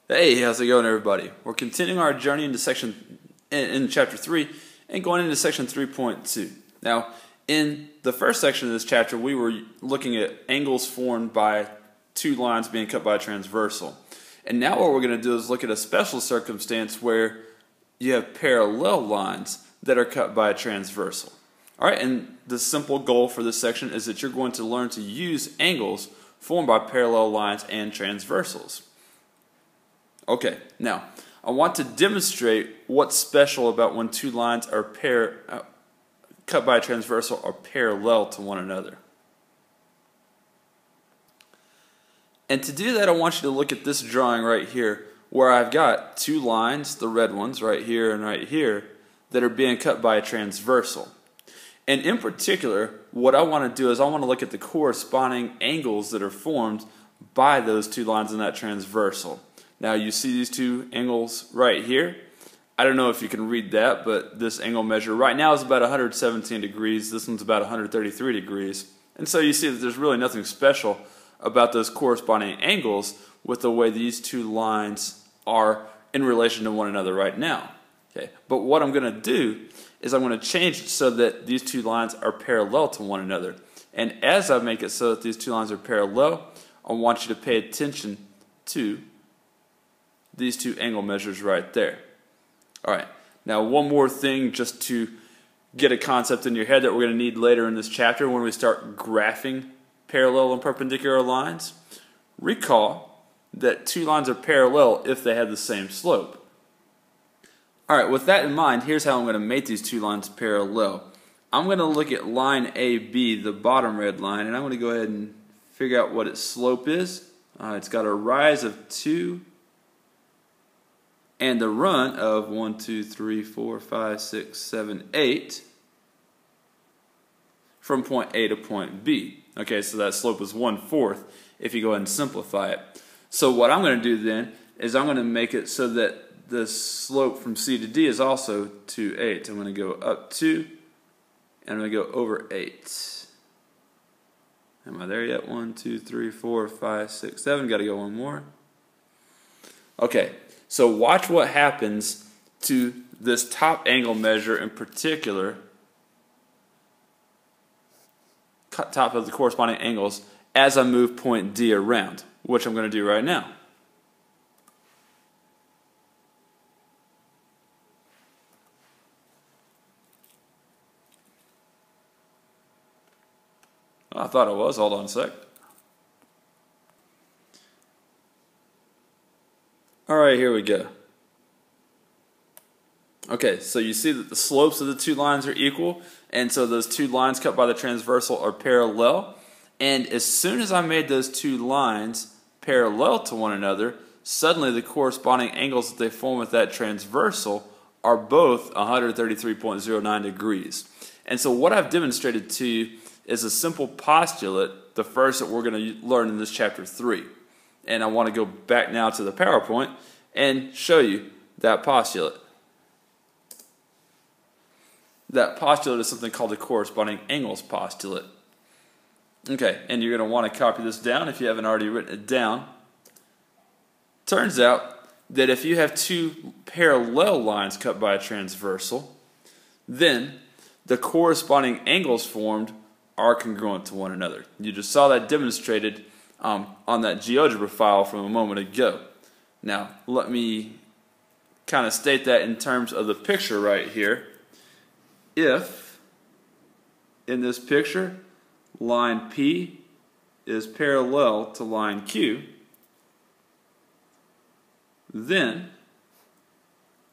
Hey, how's it going, everybody? We're continuing our journey into in chapter 3 and going into section 3.2. Now, in the first section of this chapter, we were looking at angles formed by two lines being cut by a transversal. And now what we're going to do is look at a special circumstance where you have parallel lines that are cut by a transversal. All right, and the simple goal for this section is that you're going to learn to use angles formed by parallel lines and transversals. Okay, now I want to demonstrate what's special about when two lines are cut by a transversal are parallel to one another. And to do that, I want you to look at this drawing right here, where I've got two lines, the red ones right here and right here, that are being cut by a transversal. And in particular, what I want to do is I want to look at the corresponding angles that are formed by those two lines in that transversal. Now you see these two angles right here. I don't know if you can read that, but this angle measure right now is about 117 degrees. This one's about 133 degrees. And so you see that there's really nothing special about those corresponding angles with the way these two lines are in relation to one another right now. Okay. But what I'm going to do is I'm going to change it so that these two lines are parallel to one another. And as I make it so that these two lines are parallel, I want you to pay attention to these two angle measures right there. Alright, now one more thing just to get a concept in your head that we're going to need later in this chapter when we start graphing parallel and perpendicular lines. Recall that two lines are parallel if they have the same slope. Alright, with that in mind, here's how I'm going to make these two lines parallel. I'm going to look at line AB, the bottom red line, and I'm going to go ahead and figure out what its slope is. It's got a rise of 2 and the run of 1, 2, 3, 4, 5, 6, 7, 8 from point A to point B. Okay, so that slope is 1/4 if you go ahead and simplify it. So what I'm going to do then is I'm going to make it so that the slope from C to D is also 2, 8. I'm going to go up 2 and I'm going to go over 8. Am I there yet? 1, 2, 3, 4, 5, 6, 7. Got to go one more. Okay. So watch what happens to this top angle measure in particular, top of the corresponding angles, as I move point D around, which I'm going to do right now. I thought it was. Hold on a sec. Alright, here we go. Okay, so you see that the slopes of the two lines are equal, and so those two lines cut by the transversal are parallel. And as soon as I made those two lines parallel to one another, suddenly the corresponding angles that they form with that transversal are both 133.09 degrees. And so what I've demonstrated to you is a simple postulate, the first that we're going to learn in this chapter 3. And I want to go back now to the PowerPoint and show you that postulate. That postulate is something called the corresponding angles postulate. Okay, and you're going to want to copy this down if you haven't already written it down. Turns out that if you have two parallel lines cut by a transversal, then the corresponding angles formed are congruent to one another. You just saw that demonstrated on that GeoGebra file from a moment ago. Now, let me kind of state that in terms of the picture right here. If, in this picture, line P is parallel to line Q, then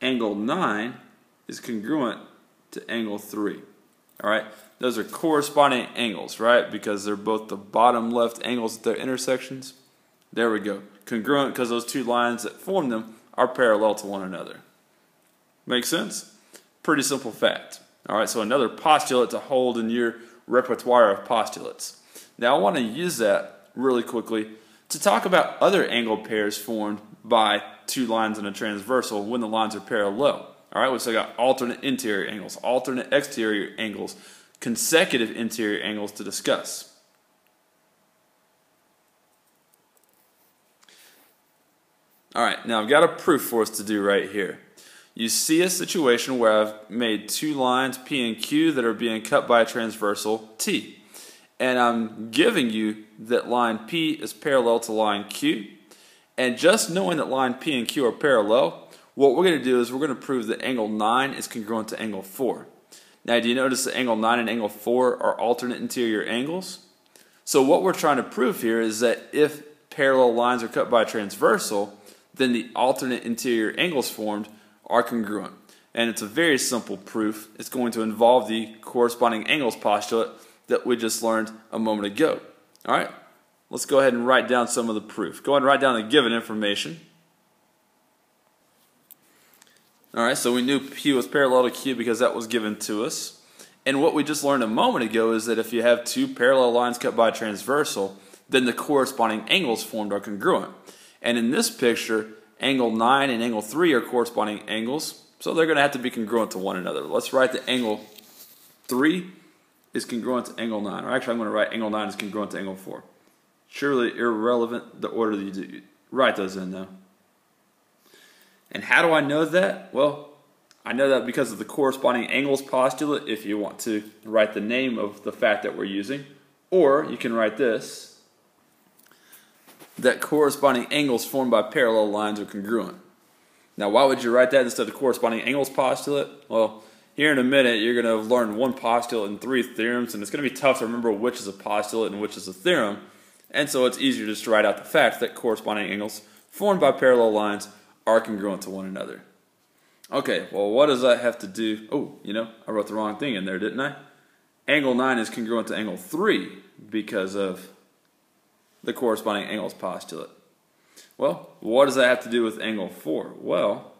angle 9 is congruent to angle 3. Alright, those are corresponding angles, right? Because they're both the bottom left angles at their intersections. There we go. Congruent because those two lines that form them are parallel to one another. Make sense? Pretty simple fact. Alright, so another postulate to hold in your repertoire of postulates. Now I want to use that really quickly to talk about other angle pairs formed by two lines in a transversal when the lines are parallel. Alright, so I got alternate interior angles, alternate exterior angles, consecutive interior angles to discuss. Alright, now I've got a proof for us to do right here. You see a situation where I've made two lines P and Q that are being cut by a transversal T. And I'm giving you that line P is parallel to line Q. And just knowing that line P and Q are parallel, what we're going to do is we're going to prove that angle 9 is congruent to angle 4. Now, do you notice that angle 9 and angle 4 are alternate interior angles? So what we're trying to prove here is that if parallel lines are cut by a transversal, then the alternate interior angles formed are congruent. And it's a very simple proof. It's going to involve the corresponding angles postulate that we just learned a moment ago. All right, let's go ahead and write down some of the proof. Go ahead and write down the given information. All right, so we knew P was parallel to Q because that was given to us. And what we just learned a moment ago is that if you have two parallel lines cut by a transversal, then the corresponding angles formed are congruent. And in this picture, angle 9 and angle 3 are corresponding angles, so they're going to have to be congruent to one another. Let's write that angle 3 is congruent to angle 9. Or actually, I'm going to write angle 9 is congruent to angle 4. Surely irrelevant the order that you do. Write those in, though. And how do I know that? Well, I know that because of the corresponding angles postulate, if you want to write the name of the fact that we're using. Or you can write this, that corresponding angles formed by parallel lines are congruent. Now, why would you write that instead of corresponding angles postulate? Well, here in a minute, you're going to learn one postulate and 3 theorems, and it's going to be tough to remember which is a postulate and which is a theorem. And so it's easier just to write out the fact that corresponding angles formed by parallel lines are congruent to one another. Okay, well, what does that have to do? Oh, you know, I wrote the wrong thing in there, didn't I? Angle 9 is congruent to angle 3 because of the corresponding angles postulate. Well, what does that have to do with angle 4? Well,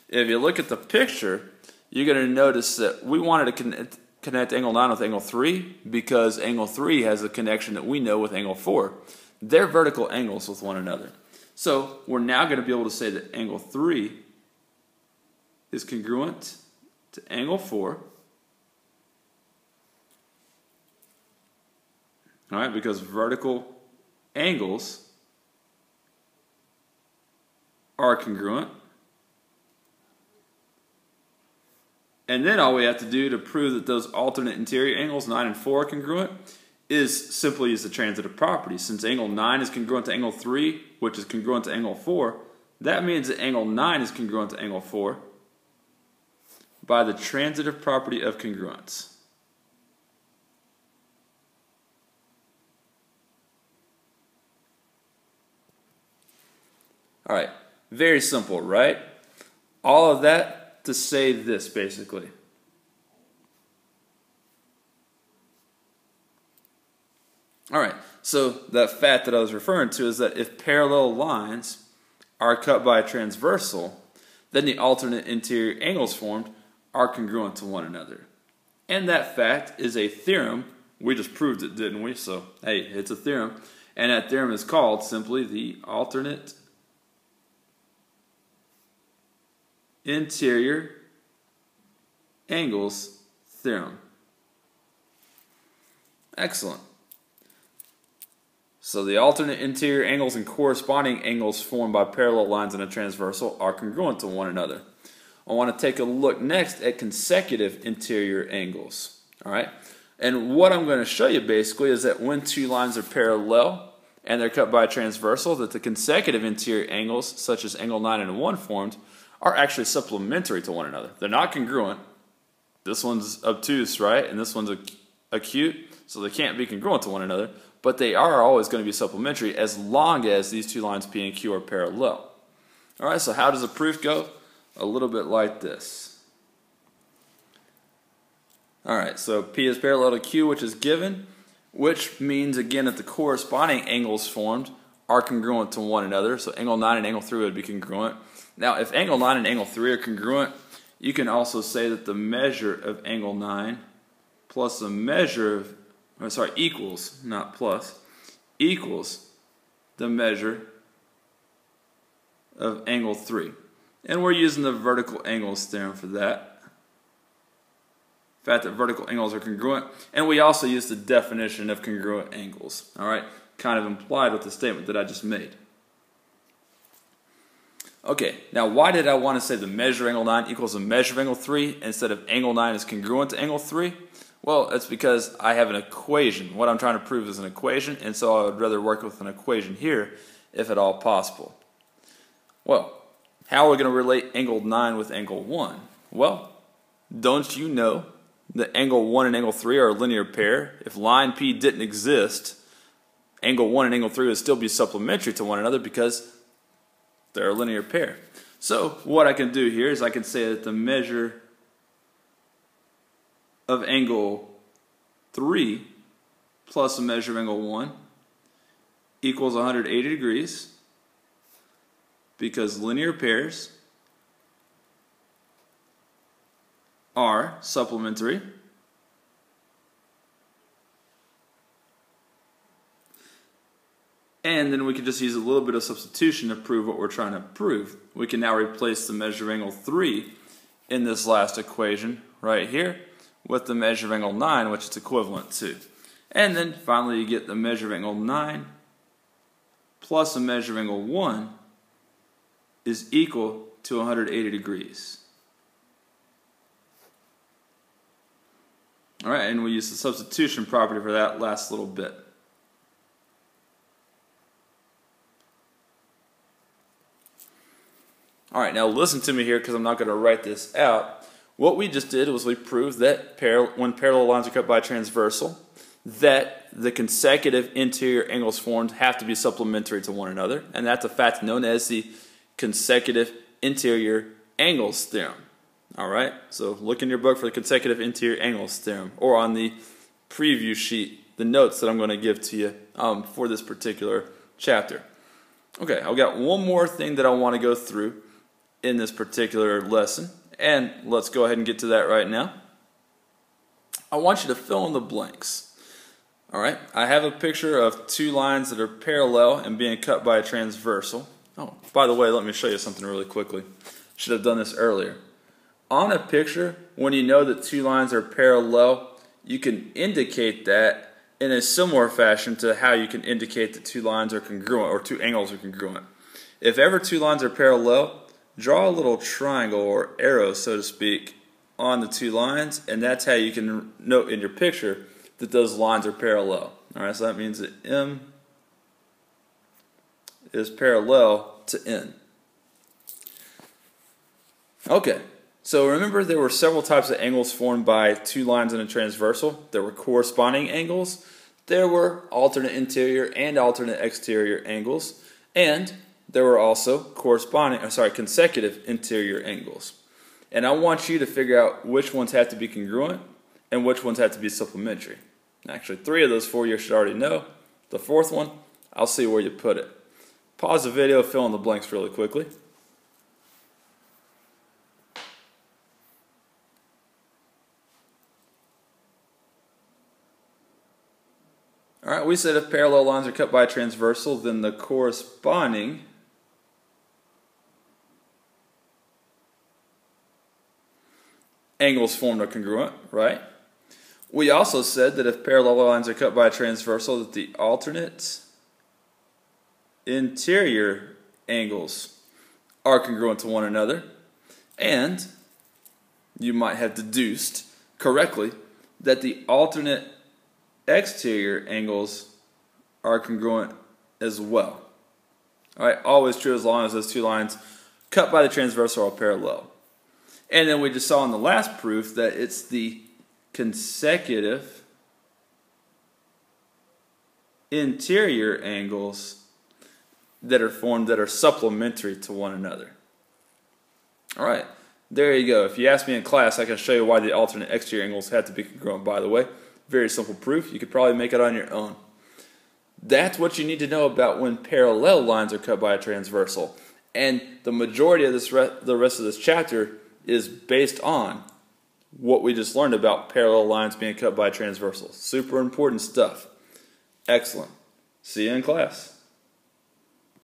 if you look at the picture, you're going to notice that we wanted to connect angle 9 with angle 3 because angle 3 has a connection that we know with angle 4. They're vertical angles with one another. So we're now going to be able to say that angle 3 is congruent to angle 4. All right, because vertical angles are congruent. And then all we have to do to prove that those alternate interior angles, 9 and 4, are congruent is simply use the transitive property. Since angle 9 is congruent to angle 3, which is congruent to angle 4, that means that angle 9 is congruent to angle 4 by the transitive property of congruence. All right, very simple, right? All of that to say this, basically. All right, so that fact that I was referring to is that if parallel lines are cut by a transversal, then the alternate interior angles formed are congruent to one another. And that fact is a theorem. We just proved it, didn't we? So, hey, it's a theorem. And that theorem is called simply the alternate interior angles theorem. Excellent. So the alternate interior angles and corresponding angles formed by parallel lines in a transversal are congruent to one another. I want to take a look next at consecutive interior angles. All right? And what I'm going to show you basically is that when two lines are parallel and they're cut by a transversal, that the consecutive interior angles, such as angle 9 and 1 formed, are actually supplementary to one another. They're not congruent. This one's obtuse, right? And this one's acute, so they can't be congruent to one another. But they are always going to be supplementary as long as these two lines P and Q are parallel. All right, so how does the proof go? A little bit like this. All right, so P is parallel to Q, which is given, which means, again, that the corresponding angles formed are congruent to one another. So angle 9 and angle 3 would be congruent. Now, if angle 9 and angle 3 are congruent, you can also say that the measure of angle 9 plus the measure of equals, not plus, equals the measure of angle 3. And we're using the vertical angles theorem for that. The fact that vertical angles are congruent. And we also use the definition of congruent angles. All right, kind of implied with the statement that I just made. Okay, now why did I want to say the measure angle 9 equals the measure of angle 3 instead of angle 9 is congruent to angle 3? Well, it's because I have an equation. What I'm trying to prove is an equation, and so I would rather work with an equation here if at all possible. Well, how are we going to relate angle 9 with angle 1? Well, don't you know that angle 1 and angle 3 are a linear pair? If line P didn't exist, angle 1 and angle 3 would still be supplementary to one another because they're a linear pair. So what I can do here is I can say that the measure of angle 3 plus the measure of angle 1 equals 180 degrees because linear pairs are supplementary. And then we can just use a little bit of substitution to prove what we're trying to prove. We can now replace the measure of angle 3 in this last equation right here with the measure of angle 9, which it's equivalent to. And then finally you get the measure of angle 9 plus the measure of angle 1 is equal to 180 degrees. Alright, and we use the substitution property for that last little bit. Alright, now listen to me here because I'm not going to write this out. What we just did was we proved that when parallel lines are cut by a transversal, that the consecutive interior angles formed have to be supplementary to one another, and that's a fact known as the consecutive interior angles theorem. Alright, so look in your book for the consecutive interior angles theorem, or on the preview sheet, the notes that I'm going to give to you for this particular chapter. Okay, I've got one more thing that I want to go through in this particular lesson, and let's go ahead and get to that right now. I want you to fill in the blanks. Alright, I have a picture of two lines that are parallel and being cut by a transversal. Oh, by the way, let me show you something really quickly. Should have done this earlier. On a picture, when you know that two lines are parallel, you can indicate that in a similar fashion to how you can indicate that two lines are congruent or two angles are congruent. If ever two lines are parallel, draw a little triangle or arrow, so to speak, on the two lines, and that's how you can note in your picture that those lines are parallel. Alright, so that means that M is parallel to N. Okay, so remember there were several types of angles formed by two lines in a transversal. There were corresponding angles, there were alternate interior and alternate exterior angles, and there were also consecutive interior angles. And I want you to figure out which ones have to be congruent and which ones have to be supplementary. Actually, 3 of those 4 you should already know. The 4th one, I'll see where you put it. Pause the video, fill in the blanks really quickly. Alright, we said if parallel lines are cut by a transversal, then the corresponding angles formed are congruent, right? We also said that if parallel lines are cut by a transversal, that the alternate interior angles are congruent to one another. And you might have deduced correctly that the alternate exterior angles are congruent as well. Alright, always true as long as those two lines cut by the transversal are parallel. And then we just saw in the last proof that it's the consecutive interior angles that are formed that are supplementary to one another. Alright, there you go. If you ask me in class, I can show you why the alternate exterior angles have to be congruent, by the way. Very simple proof. You could probably make it on your own. That's what you need to know about when parallel lines are cut by a transversal. And the majority of the rest of this chapter is based on what we just learned about parallel lines being cut by transversals. Super important stuff. Excellent. See you in class.